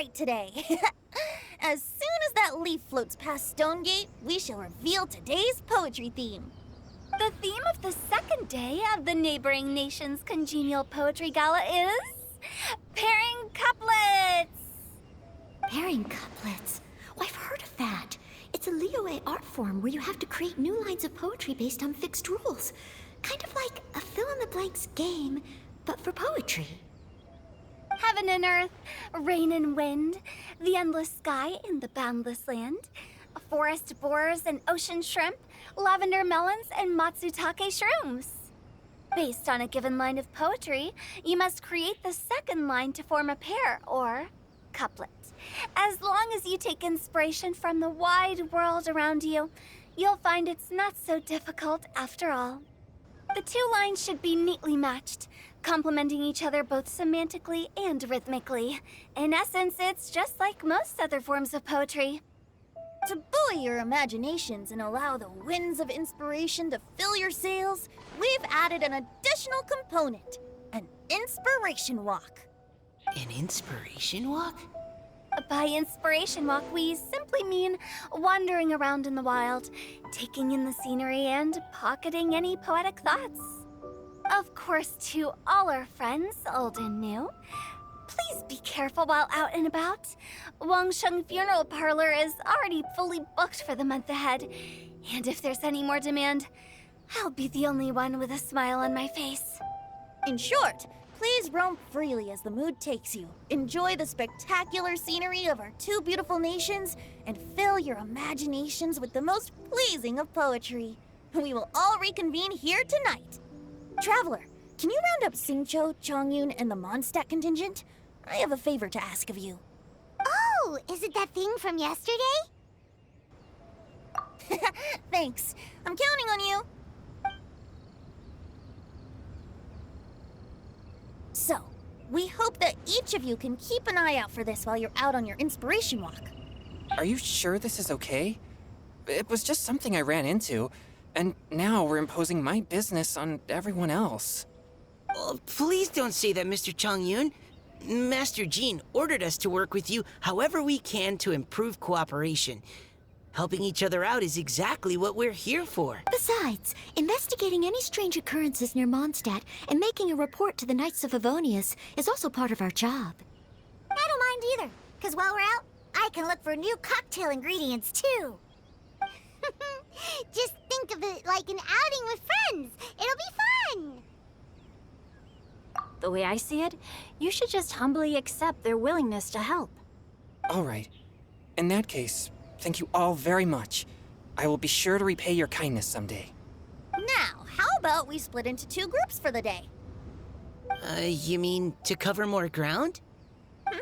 right today. As soon as that leaf floats past Stonegate, we shall reveal today's poetry theme. The theme of the second day of the neighboring nation's congenial poetry gala is pairing couplets. Pairing couplets? Oh, I've heard of that. It's a Liyue art form where you have to create new lines of poetry based on fixed rules. Kind of like a fill-in-the-blanks game, but for poetry. Heaven and earth, rain and wind, the endless sky and the boundless land, forest borers and ocean shrimp, lavender melons and matsutake shrooms. Based on a given line of poetry, you must create the second line to form a pair, or couplet. As long as you take inspiration from the wide world around you, you'll find it's not so difficult after all. The two lines should be neatly matched, complementing each other both semantically and rhythmically. In essence, it's just like most other forms of poetry. To buoy your imaginations and allow the winds of inspiration to fill your sails, we've added an additional component, an inspiration walk. An inspiration walk? By inspiration walk, we simply mean wandering around in the wild, taking in the scenery and pocketing any poetic thoughts. Of course, to all our friends, old and new, please be careful while out and about. Wangsheng Funeral Parlor is already fully booked for the month ahead, and if there's any more demand, I'll be the only one with a smile on my face. In short, please roam freely as the mood takes you. Enjoy the spectacular scenery of our two beautiful nations, and fill your imaginations with the most pleasing of poetry. We will all reconvene here tonight. Traveler, can you round up Xingqiu, Chongyun, and the Mondstadt contingent? I have a favor to ask of you. Oh, is it that thing from yesterday? Thanks. I'm counting on you. So, we hope that each of you can keep an eye out for this while you're out on your inspiration walk. Are you sure this is okay? It was just something I ran into, and now we're imposing my business on everyone else. Oh, please don't say that, Mr. Chongyun. Master Jean ordered us to work with you however we can to improve cooperation. Helping each other out is exactly what we're here for. Besides, investigating any strange occurrences near Mondstadt and making a report to the Knights of Avonius is also part of our job. I don't mind either, because while we're out, I can look for new cocktail ingredients too. Just think of it like an outing with friends. It'll be fun. The way I see it, you should just humbly accept their willingness to help. All right. In that case, thank you all very much. I will be sure to repay your kindness someday. Now, how about we split into two groups for the day? You mean to cover more ground?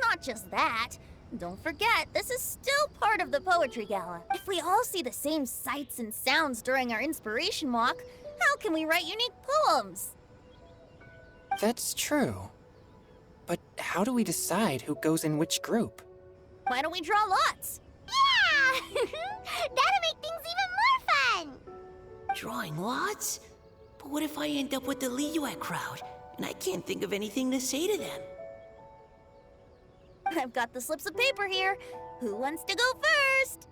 Not just that. Don't forget, this is still part of the Poetry Gala. If we all see the same sights and sounds during our inspiration walk, how can we write unique poems? That's true. But how do we decide who goes in which group? Why don't we draw lots? Yeah! That'll make things even more fun! Drawing lots? But what if I end up with the Liyue crowd, and I can't think of anything to say to them? I've got the slips of paper here. Who wants to go first?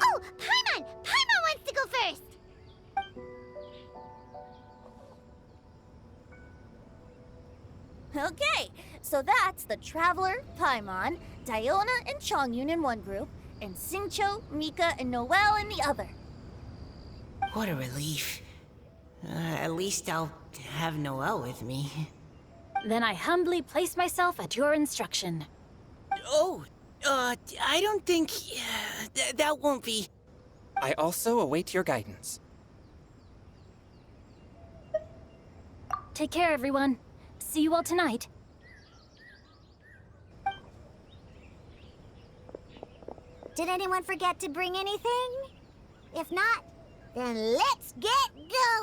Oh, Paimon! Paimon wants to go first! Okay, so that's the Traveler, Paimon, Diona, and Chongyun in one group, and Xingqiu, Mika, and Noelle in the other. What a relief. At least I'll have Noelle with me. Then I humbly place myself at your instruction. Oh, I don't think... that won't be... I also await your guidance. Take care, everyone. See you all tonight. Did anyone forget to bring anything? If not, then let's get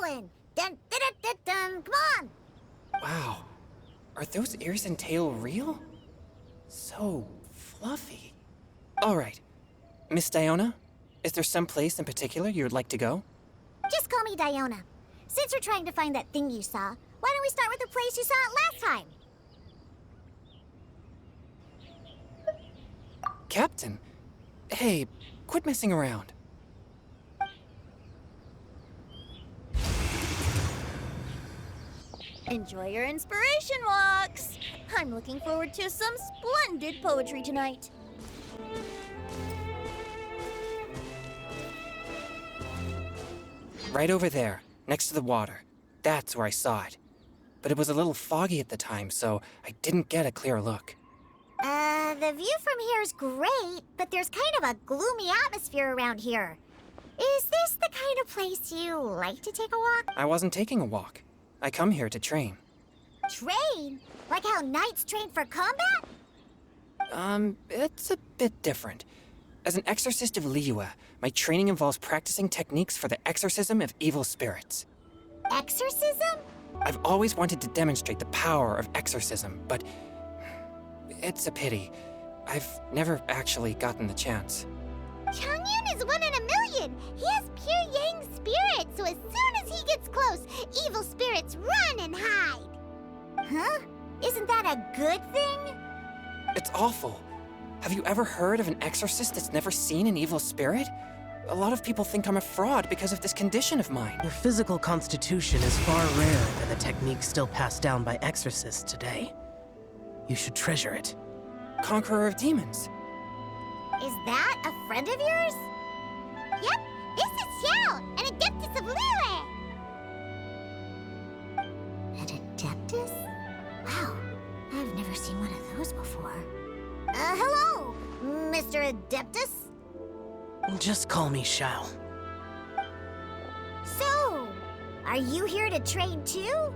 going! Dun, dun, dun, dun, dun. Come on! Wow. Are those ears and tail real? So fluffy. All right. Miss Diona, is there some place in particular you'd like to go? Just call me Diona. Since we're trying to find that thing you saw, why don't we start with the place you saw it last time? Captain? Hey, quit messing around. Enjoy your inspiration walks. I'm looking forward to some splendid poetry tonight. Right over there, next to the water. That's where I saw it. But it was a little foggy at the time, so I didn't get a clear look. The view from here is great, but there's kind of a gloomy atmosphere around here. Is this the kind of place you like to take a walk? I wasn't taking a walk. I come here to train. Train? Like how knights train for combat? It's a bit different. As an exorcist of Liyue, my training involves practicing techniques for the exorcism of evil spirits. Exorcism? I've always wanted to demonstrate the power of exorcism, but it's a pity. I've never actually gotten the chance. Changyun is 1 in a million. He has pure yang spirit, so as soon as he gets close, evil spirits run and hide. Huh? Isn't that a good thing? It's awful. Have you ever heard of an exorcist that's never seen an evil spirit? A lot of people think I'm a fraud because of this condition of mine. Your physical constitution is far rarer than the techniques still passed down by exorcists today. You should treasure it. Conqueror of demons. Is that a friend of yours? Yep, this is Xiao, an adeptus of Liyue. An adeptus? Wow, I've never seen one of those before. Hello, Mr. Adeptus? Just call me Xiao. So, are you here to train too?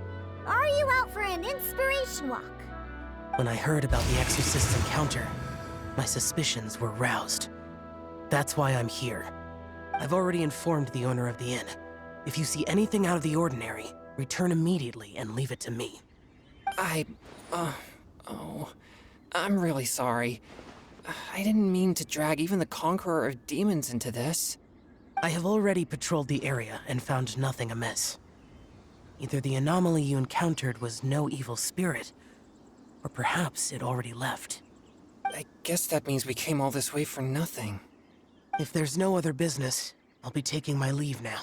Or are you out for an inspiration walk? When I heard about the exorcist's encounter, my suspicions were roused. That's why I'm here. I've already informed the owner of the inn. If you see anything out of the ordinary, return immediately and leave it to me. I'm really sorry. I didn't mean to drag even the Conqueror of Demons into this. I have already patrolled the area and found nothing amiss. Either the anomaly you encountered was no evil spirit, or perhaps it already left. I guess that means we came all this way for nothing. If there's no other business, I'll be taking my leave now.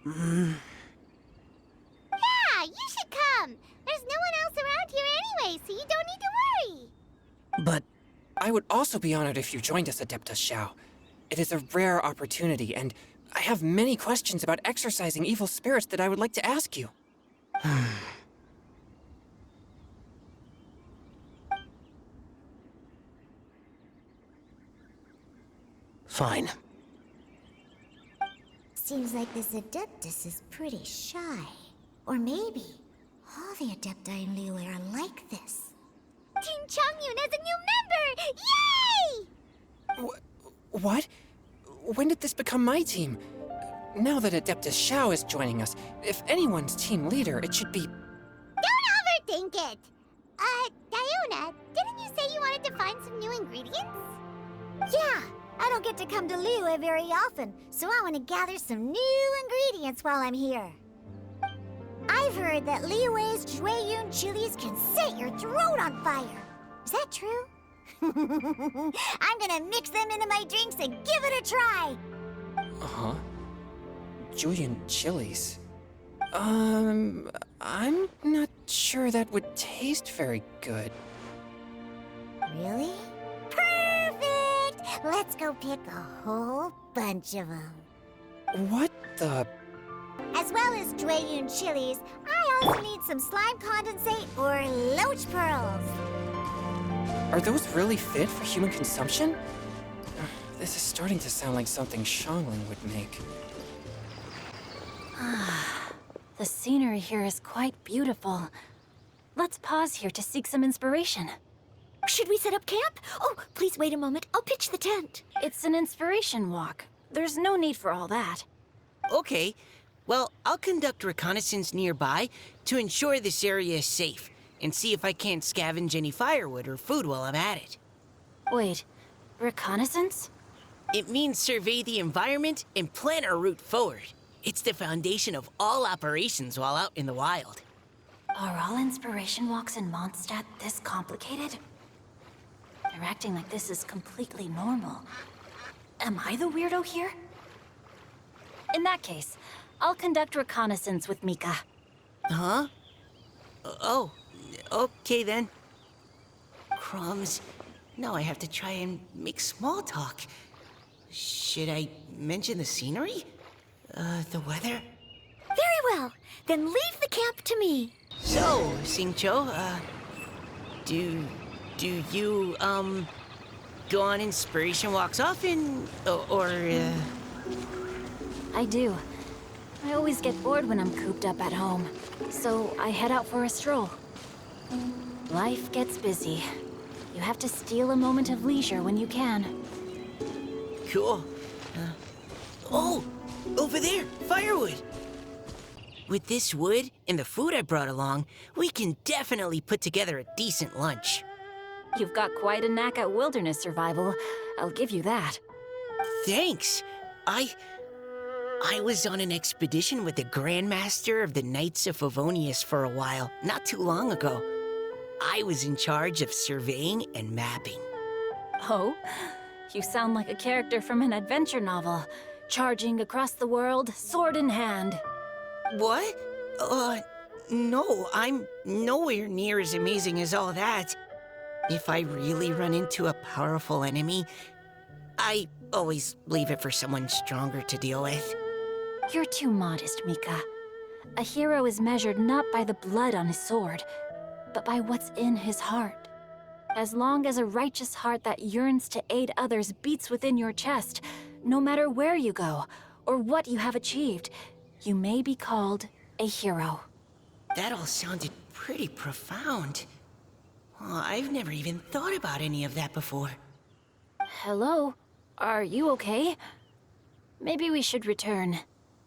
Yeah, you should come. There's no one else around here anyway, so you don't need to worry. But I would also be honored if you joined us, Adeptus Xiao. It is a rare opportunity, and I have many questions about exorcising evil spirits that I would like to ask you. fine. Seems like this Adeptus is pretty shy. Or maybe all the Adepti in Liyue are like this. Team Changyun has a new member! Yay! What? When did this become my team? Now that Adeptus Xiao is joining us, if anyone's team leader, it should be... Don't overthink it! Diona, didn't you say you wanted to find some new ingredients? Yeah, I don't get to come to Liyue very often, so I want to gather some new ingredients while I'm here. I've heard that Liyue's Jueyun chilies can set your throat on fire. Is that true? I'm gonna mix them into my drinks and give it a try. Uh-huh. Julian chilies. I'm not sure that would taste very good. Really? Perfect! Let's go pick a whole bunch of them. What the... As well as Jueyun chilies, I also need some slime condensate or loach pearls. Are those really fit for human consumption? This is starting to sound like something Xiangling would make. The scenery here is quite beautiful. Let's pause here to seek some inspiration. Should we set up camp? Oh, please wait a moment. I'll pitch the tent. It's an inspiration walk. There's no need for all that. Okay. Well, I'll conduct reconnaissance nearby to ensure this area is safe, and see if I can't scavenge any firewood or food while I'm at it. Wait, reconnaissance? It means survey the environment and plan our route forward. It's the foundation of all operations while out in the wild. Are all inspiration walks in Mondstadt this complicated? They're acting like this is completely normal. Am I the weirdo here? In that case, I'll conduct reconnaissance with Mika. Huh? Oh, okay then. Crumbs. Now I have to try and make small talk. Should I mention the scenery? The weather? Very well. Then leave the camp to me. So, Singcho, do you, go on inspiration walks often? I do. I always get bored when I'm cooped up at home, so I head out for a stroll. Life gets busy. You have to steal a moment of leisure when you can. Cool. Oh, over there, firewood. With this wood and the food I brought along, we can definitely put together a decent lunch. You've got quite a knack at wilderness survival, I'll give you that. Thanks. I was on an expedition with the Grandmaster of the Knights of Favonius for a while, not too long ago. I was in charge of surveying and mapping. Oh? You sound like a character from an adventure novel, charging across the world, sword in hand. What? No, I'm nowhere near as amazing as all that. If I really run into a powerful enemy, I always leave it for someone stronger to deal with. You're too modest, Mika. A hero is measured not by the blood on his sword, but by what's in his heart. As long as a righteous heart that yearns to aid others beats within your chest, no matter where you go or what you have achieved, you may be called a hero. That all sounded pretty profound. Oh, I've never even thought about any of that before. Hello? Are you okay? Maybe we should return,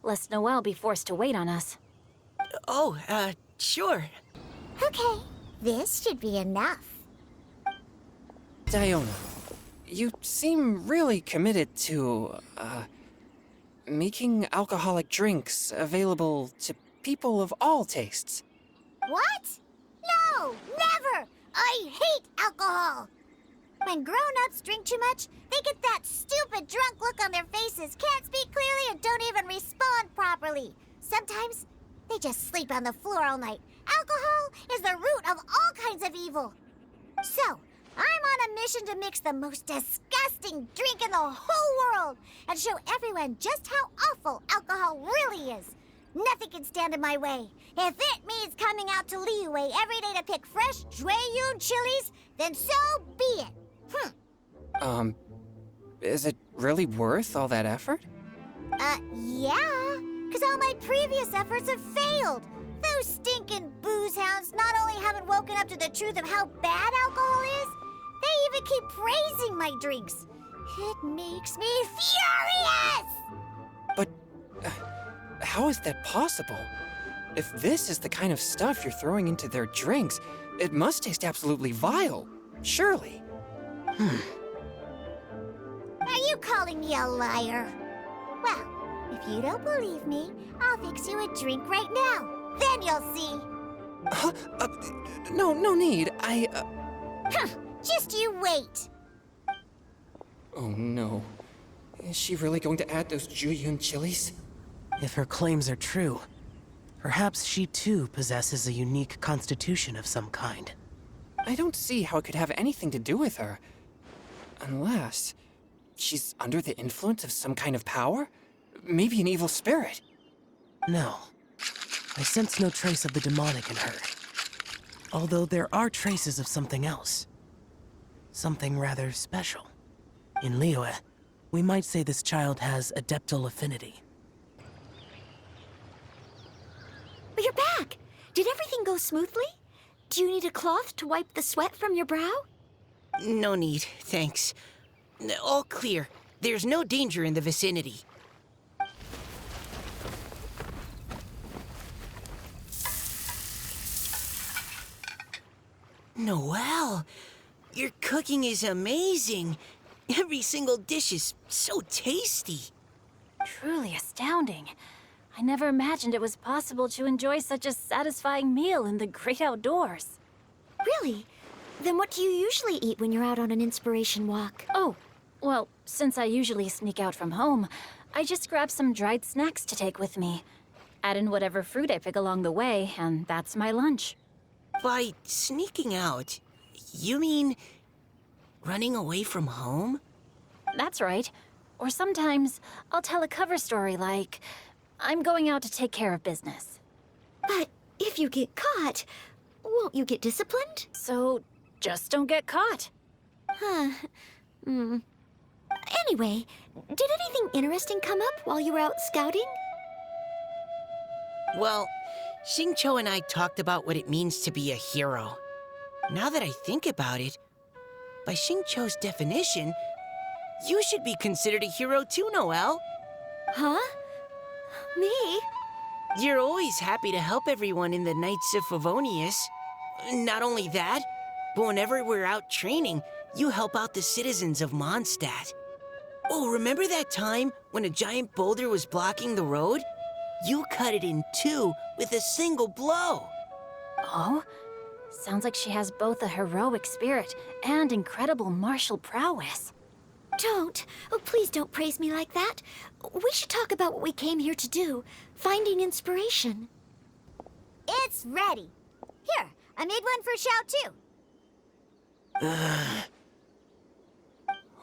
lest Noelle be forced to wait on us. Oh, sure. Okay, this should be enough. Diona, you seem really committed to, making alcoholic drinks available to people of all tastes. What? No, never! I hate alcohol! When grown-ups drink too much, they get that stupid drunk look on their faces, can't speak clearly, and don't even respond properly. Sometimes, they just sleep on the floor all night. Alcohol is the root of all kinds of evil. So, I'm on a mission to mix the most disgusting drink in the whole world and show everyone just how awful alcohol really is. Nothing can stand in my way. If it means coming out to Liyue every day to pick fresh Jueyun chilies, then so be it. Is it really worth all that effort? Yeah, because all my previous efforts have failed. Those stinking booze hounds not only haven't woken up to the truth of how bad alcohol is, they even keep praising my drinks. It makes me furious! But how is that possible? If this is the kind of stuff you're throwing into their drinks, it must taste absolutely vile, surely. Are you calling me a liar? Well, if you don't believe me, I'll fix you a drink right now. Then you'll see. Huh? No need. Just you wait. Oh no. Is she really going to add those Jueyun chilies? If her claims are true, perhaps she too possesses a unique constitution of some kind. I don't see how it could have anything to do with her. Unless she's under the influence of some kind of power? Maybe an evil spirit. No. I sense no trace of the demonic in her. Although there are traces of something else. Something rather special. In Liyue, we might say this child has adeptal affinity. But you're back! Did everything go smoothly? Do you need a cloth to wipe the sweat from your brow? No need, thanks. All clear. There's no danger in the vicinity. Noelle, your cooking is amazing. Every single dish is so tasty. Truly astounding. I never imagined it was possible to enjoy such a satisfying meal in the great outdoors. Really? Then what do you usually eat when you're out on an inspiration walk? Oh, well, since I usually sneak out from home, I just grab some dried snacks to take with me. Add in whatever fruit I pick along the way, and that's my lunch. By sneaking out, you mean running away from home? That's right. Or sometimes I'll tell a cover story like, I'm going out to take care of business. But if you get caught, won't you get disciplined? So just don't get caught. Huh. Anyway, did anything interesting come up while you were out scouting? Well, Xingqiu and I talked about what it means to be a hero. Now that I think about it, by Xingqiu's definition, you should be considered a hero too, Noelle. Huh? Me? You're always happy to help everyone in the Knights of Favonius. Not only that, but whenever we're out training, you help out the citizens of Mondstadt. Oh, remember that time when a giant boulder was blocking the road? You cut it in two with a single blow. Oh? Sounds like she has both a heroic spirit and incredible martial prowess. Don't. Oh, please don't praise me like that. We should talk about what we came here to do. Finding inspiration. It's ready. Here, I made one for Xiao too.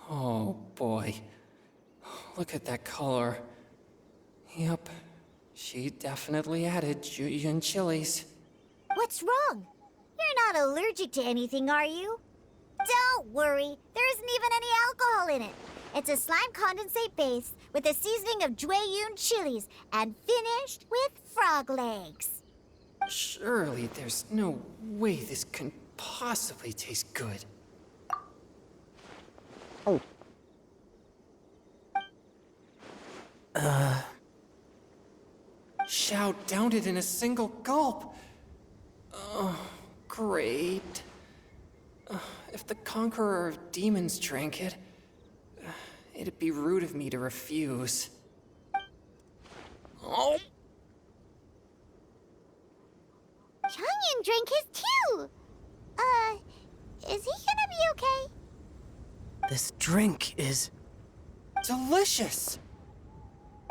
Oh boy. Look at that color. Yep. She definitely added Julian chilies. What's wrong? You're not allergic to anything, are you? Don't worry, there isn't even any alcohol in it. It's a slime condensate base with a seasoning of Jueyun chilies and finished with frog legs. Surely there's no way this can possibly taste good. Xiao downed it in a single gulp. Oh, great. If the Conqueror of Demons drank it, it'd be rude of me to refuse. Oh. Changyan drank his too. Is he gonna be okay? This drink is... Delicious!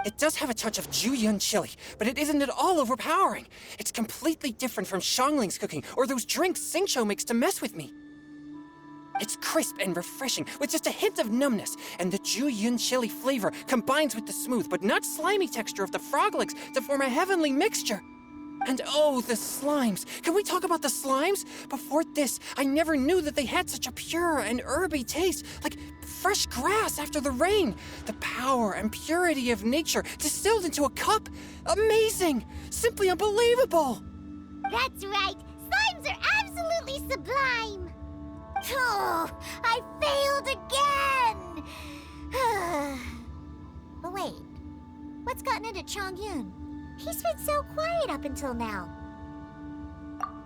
It does have a touch of Jueyun chili, but it isn't at all overpowering. It's completely different from Xiangling's cooking or those drinks Xingqiu makes to mess with me. It's crisp and refreshing, with just a hint of numbness, and the Jueyun chili flavor combines with the smooth but not slimy texture of the frog legs to form a heavenly mixture. And oh, the slimes! Can we talk about the slimes? Before this, I never knew that they had such a pure and herby taste, like fresh grass after the rain. The power and purity of nature distilled into a cup. Amazing! Simply unbelievable! That's right. Slimes are absolutely sublime. Oh, I failed again. But wait, what's gotten into Chongyun? He's been so quiet up until now.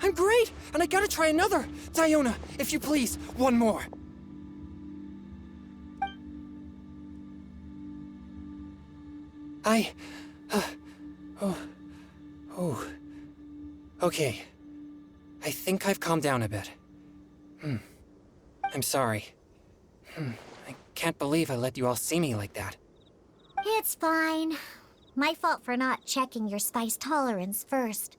I'm great, and I gotta try another. Diona, if you please, one more. Okay. I think I've calmed down a bit. I'm sorry. I can't believe I let you all see me like that. It's fine. My fault for not checking your spice tolerance first.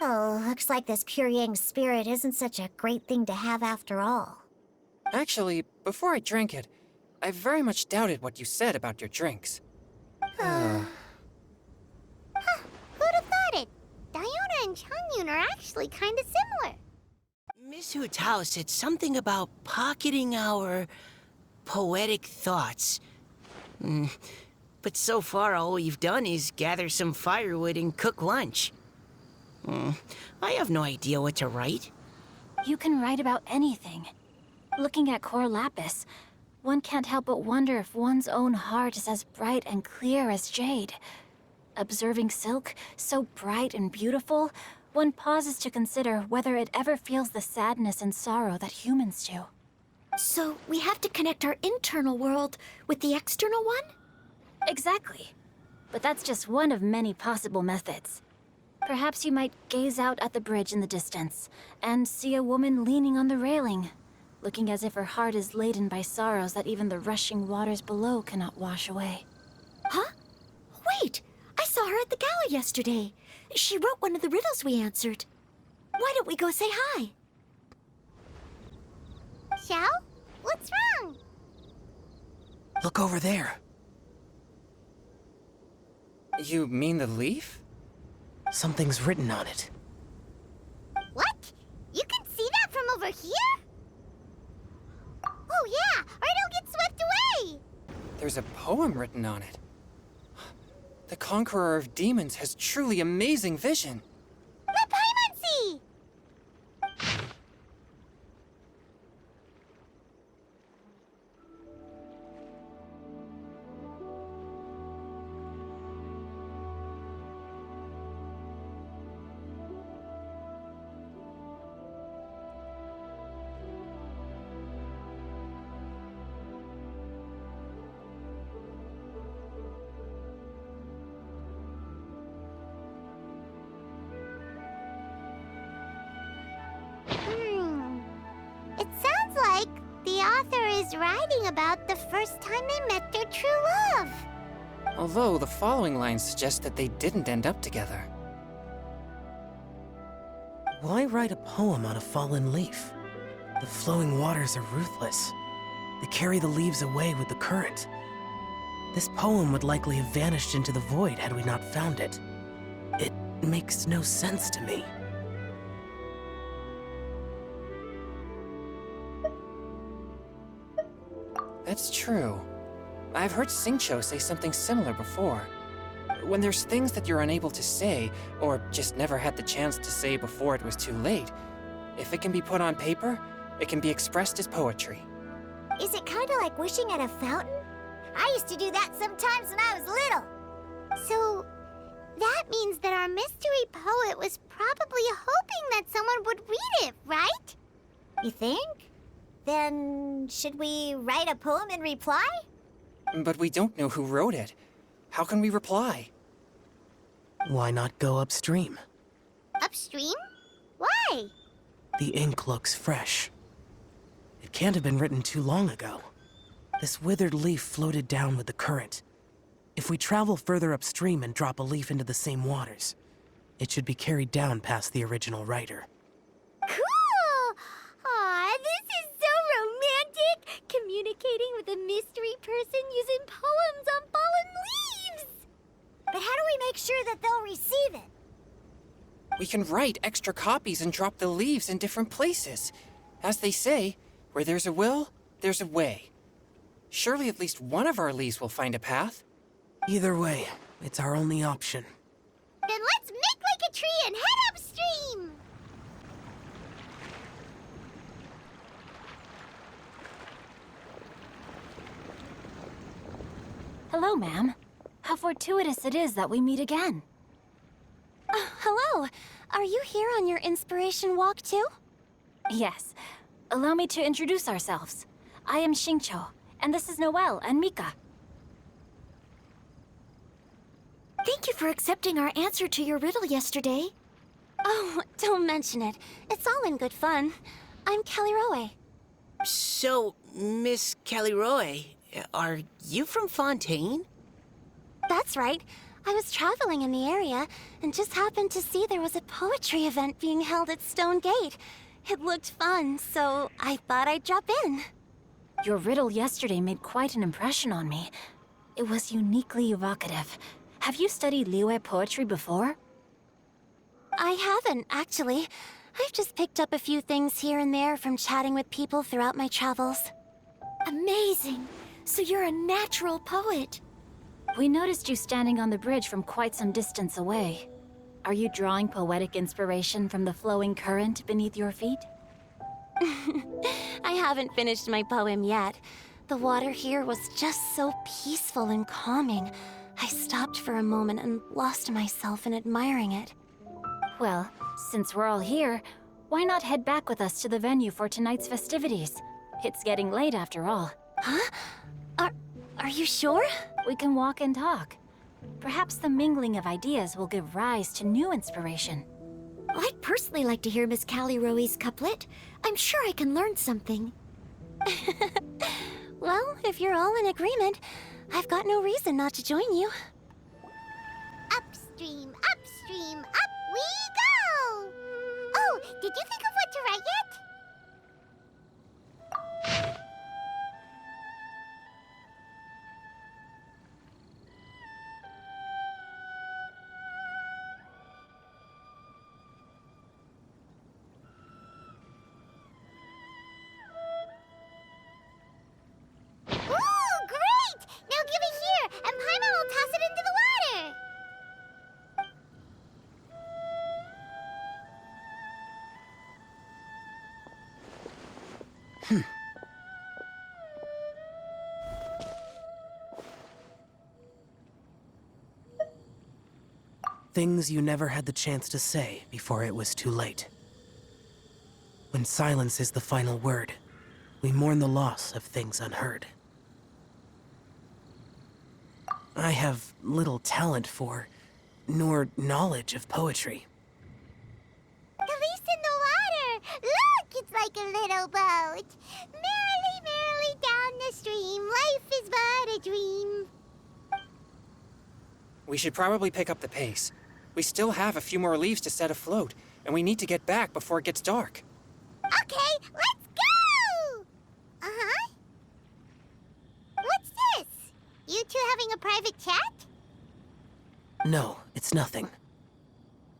Oh, looks like this pure yang spirit isn't such a great thing to have after all. Actually, before I drank it, I very much doubted what you said about your drinks. Who'd have thought it? Diona and Chongyun are actually kind of similar. Miss Hu Tao said something about pocketing our poetic thoughts. But so far, all we've done is gather some firewood and cook lunch. I have no idea what to write. You can write about anything. Looking at Cor Lapis, one can't help but wonder if one's own heart is as bright and clear as jade. Observing silk, so bright and beautiful, one pauses to consider whether it ever feels the sadness and sorrow that humans do. So we have to connect our internal world with the external one? Exactly. But that's just one of many possible methods. Perhaps you might gaze out at the bridge in the distance and see a woman leaning on the railing, looking as if her heart is laden by sorrows that even the rushing waters below cannot wash away. Huh? Wait! I saw her at the gala yesterday. She wrote one of the riddles we answered. Why don't we go say hi? Xiao? What's wrong? Look over there. You mean the leaf? Something's written on it. What? You can see that from over here? Oh yeah, or it'll get swept away! There's a poem written on it. The Conqueror of Demons has truly amazing vision. The Paimon! It sounds like the author is writing about the first time they met their true love. Although the following lines suggest that they didn't end up together. Why write a poem on a fallen leaf? The flowing waters are ruthless. They carry the leaves away with the current. This poem would likely have vanished into the void had we not found it. It makes no sense to me. That's true. I've heard Xingqiu say something similar before. When there's things that you're unable to say, or just never had the chance to say before it was too late, if it can be put on paper, it can be expressed as poetry. Is it kind of like wishing at a fountain? I used to do that sometimes when I was little. So, that means that our mystery poet was probably hoping that someone would read it, right? You think? Then, should we write a poem in reply? But we don't know who wrote it. How can we reply? Why not go upstream? Upstream? Why? The ink looks fresh. It can't have been written too long ago. This withered leaf floated down with the current. If we travel further upstream and drop a leaf into the same waters, it should be carried down past the original writer. Cool! Aw, this is so romantic! Communicating with a mystery person using poems on fallen leaves! But how do we make sure that they'll receive it? We can write extra copies and drop the leaves in different places. As they say, where there's a will, there's a way. Surely at least one of our leaves will find a path. Either way, it's our only option. Then let's make like a tree and head upstream! Hello, ma'am. How fortuitous it is that we meet again. Hello. Are you here on your inspiration walk too? Yes. Allow me to introduce ourselves. I am Xingqiu, and this is Noelle and Mika. Thank you for accepting our answer to your riddle yesterday. Oh, don't mention it. It's all in good fun. I'm Kelly Roe. So, Miss Kelly Roy, are you from Fontaine? That's right. I was traveling in the area and just happened to see there was a poetry event being held at Stone Gate. It looked fun, so I thought I'd drop in. Your riddle yesterday made quite an impression on me. It was uniquely evocative. Have you studied Liyue poetry before? I haven't, actually. I've just picked up a few things here and there from chatting with people throughout my travels. Amazing! So you're a natural poet. We noticed you standing on the bridge from quite some distance away. Are you drawing poetic inspiration from the flowing current beneath your feet? I haven't finished my poem yet. The water here was just so peaceful and calming. I stopped for a moment and lost myself in admiring it. Well, since we're all here, why not head back with us to the venue for tonight's festivities? It's getting late after all. Huh? Are you sure? We can walk and talk. Perhaps the mingling of ideas will give rise to new inspiration. I'd personally like to hear Miss Callie Rowe's couplet. I'm sure I can learn something. Well, if you're all in agreement, I've got no reason not to join you. Upstream, upstream, up we go! Oh, did you think of what to write yet? Ooh, great! Now give it here, and Paimon will toss it into the water. Things you never had the chance to say before it was too late. When silence is the final word, we mourn the loss of things unheard. I have little talent for, nor knowledge of poetry. The leaf's in the water. Look, it's like a little boat. Merrily, merrily down the stream. Life is but a dream. We should probably pick up the pace. We still have a few more leaves to set afloat, and we need to get back before it gets dark. Okay, let's go! Uh-huh. What's this? You two having a private chat? No, it's nothing.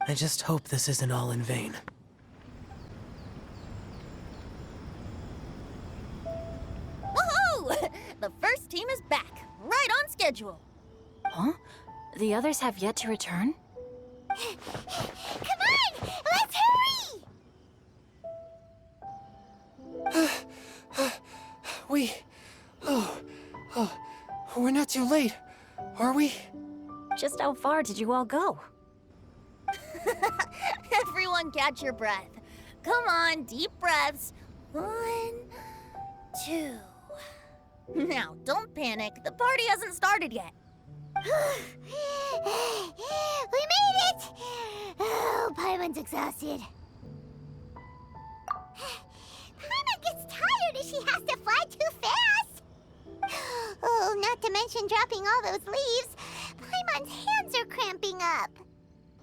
I just hope this isn't all in vain. Woohoo! The first team is back, right on schedule. Huh? The others have yet to return? Come on, let's hurry! We're not too late, are we? Just how far did you all go? Everyone catch your breath. Come on, deep breaths. 1, 2. Now, don't panic. The party hasn't started yet. We made it! Oh, Paimon's exhausted. Paimon gets tired if she has to fly too fast. Oh, not to mention dropping all those leaves. Paimon's hands are cramping up.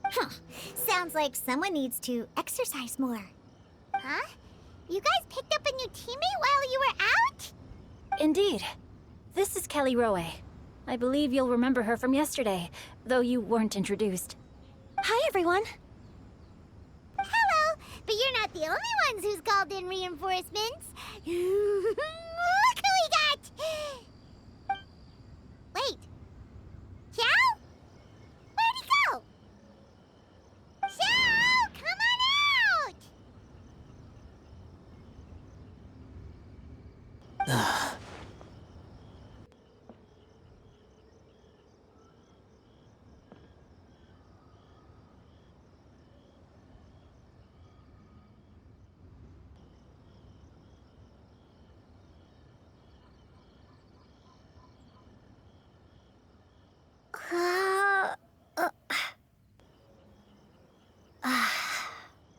Huh. Sounds like someone needs to exercise more. Huh? You guys picked up a new teammate while you were out? Indeed. This is Callie Rowe. I believe you'll remember her from yesterday, though you weren't introduced. Hi, everyone. Hello, but you're not the only ones who's called in reinforcements.